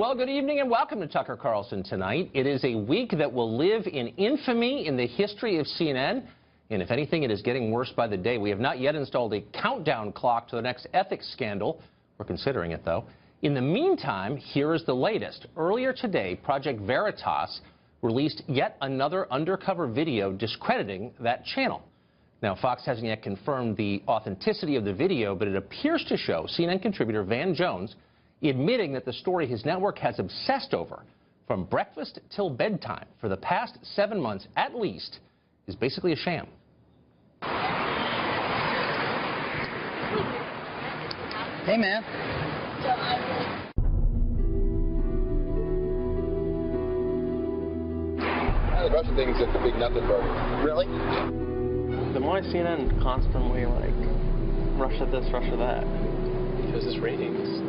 Well, good evening and welcome to Tucker Carlson Tonight. It is a week that will live in infamy in the history of CNN. And if anything, it is getting worse by the day. We have not yet installed a countdown clock to the next ethics scandal. We're considering it, though. In the meantime, here is the latest. Earlier today, Project Veritas released yet another undercover video discrediting that channel. Now, Fox hasn't yet confirmed the authenticity of the video, but it appears to show CNN contributor Van Jones admitting that the story his network has obsessed over from breakfast till bedtime for the past 7 months at least is basically a sham. Hey, man. The Russian thing is just a big nothing burger. Really? The more CNN constantly, Russia this, Russia that. Because it's ratings.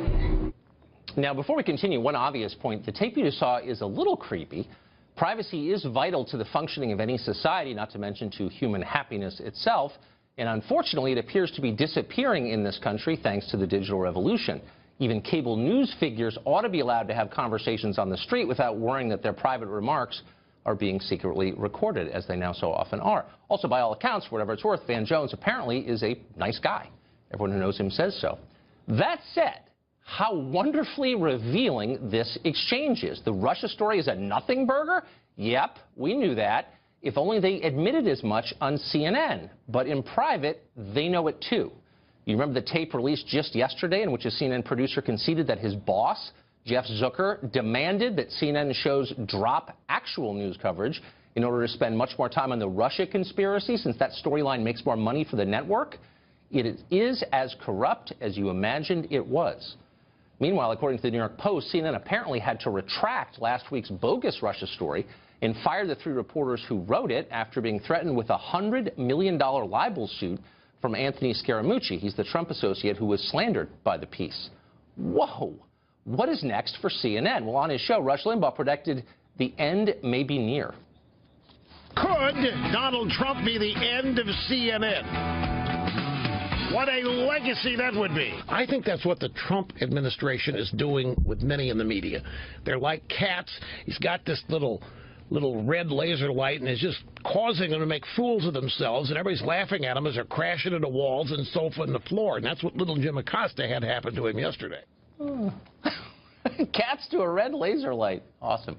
Now, before we continue, one obvious point. The tape you just saw is a little creepy. Privacy is vital to the functioning of any society, not to mention to human happiness itself. And unfortunately, it appears to be disappearing in this country thanks to the digital revolution. Even cable news figures ought to be allowed to have conversations on the street without worrying that their private remarks are being secretly recorded, as they now so often are. Also, by all accounts, for whatever it's worth, Van Jones apparently is a nice guy. Everyone who knows him says so. That said, how wonderfully revealing this exchange is. The Russia story is a nothing burger? Yep, we knew that. If only they admitted as much on CNN. But in private, they know it too. You remember the tape released just yesterday in which a CNN producer conceded that his boss, Jeff Zucker, demanded that CNN shows drop actual news coverage in order to spend much more time on the Russia conspiracy, since that storyline makes more money for the network? It is as corrupt as you imagined it was. Meanwhile, according to the New York Post, CNN apparently had to retract last week's bogus Russia story and fire the 3 reporters who wrote it after being threatened with a $100 million libel suit from Anthony Scaramucci. He's the Trump associate who was slandered by the piece. Whoa! What is next for CNN? Well, on his show, Rush Limbaugh predicted the end may be near. Could Donald Trump be the end of CNN? What a legacy that would be. I think that's what the Trump administration is doing with many in the media. They're like cats. He's got this little red laser light and is just causing them to make fools of themselves, and everybody's laughing at them as they're crashing into walls and sofa and the floor. And that's what little Jim Acosta had happen to him yesterday. Oh. Cats to a red laser light. Awesome.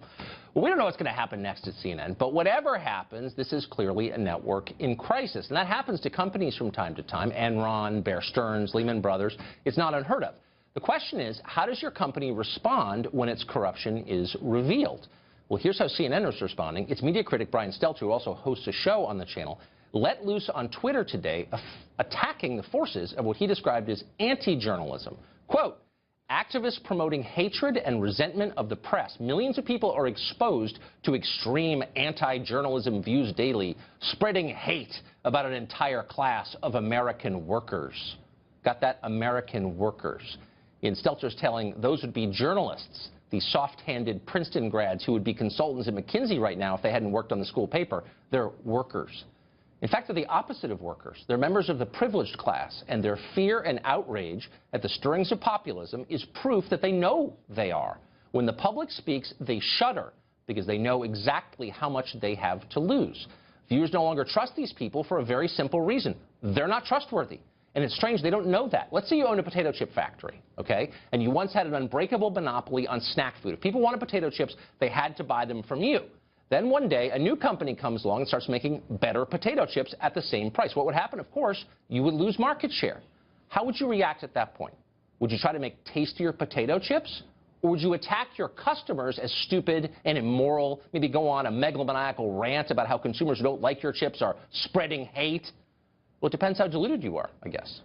Well, we don't know what's going to happen next at CNN, but whatever happens, this is clearly a network in crisis. And that happens to companies from time to time. Enron, Bear Stearns, Lehman Brothers. It's not unheard of. The question is, how does your company respond when its corruption is revealed? Well, here's how CNN is responding. Its media critic, Brian Stelter, who also hosts a show on the channel, let loose on Twitter today, attacking the forces of what he described as anti-journalism. Quote, activists promoting hatred and resentment of the press. Millions of people are exposed to extreme anti-journalism views daily, spreading hate about an entire class of American workers. Got that? American workers. In Stelter's telling, those would be journalists, the soft-handed Princeton grads who would be consultants at McKinsey right now if they hadn't worked on the school paper. They're workers. In fact, they're the opposite of workers. They're members of the privileged class, and their fear and outrage at the stirrings of populism is proof that they know they are. When the public speaks, they shudder because they know exactly how much they have to lose. Viewers no longer trust these people for a very simple reason. They're not trustworthy. And it's strange they don't know that. Let's say you own a potato chip factory, okay? And you once had an unbreakable monopoly on snack food. If people wanted potato chips, they had to buy them from you. Then one day, a new company comes along and starts making better potato chips at the same price. What would happen? Of course, you would lose market share. How would you react at that point? Would you try to make tastier potato chips? Or would you attack your customers as stupid and immoral, maybe go on a megalomaniacal rant about how consumers who don't like your chips are spreading hate? Well, it depends how deluded you are, I guess.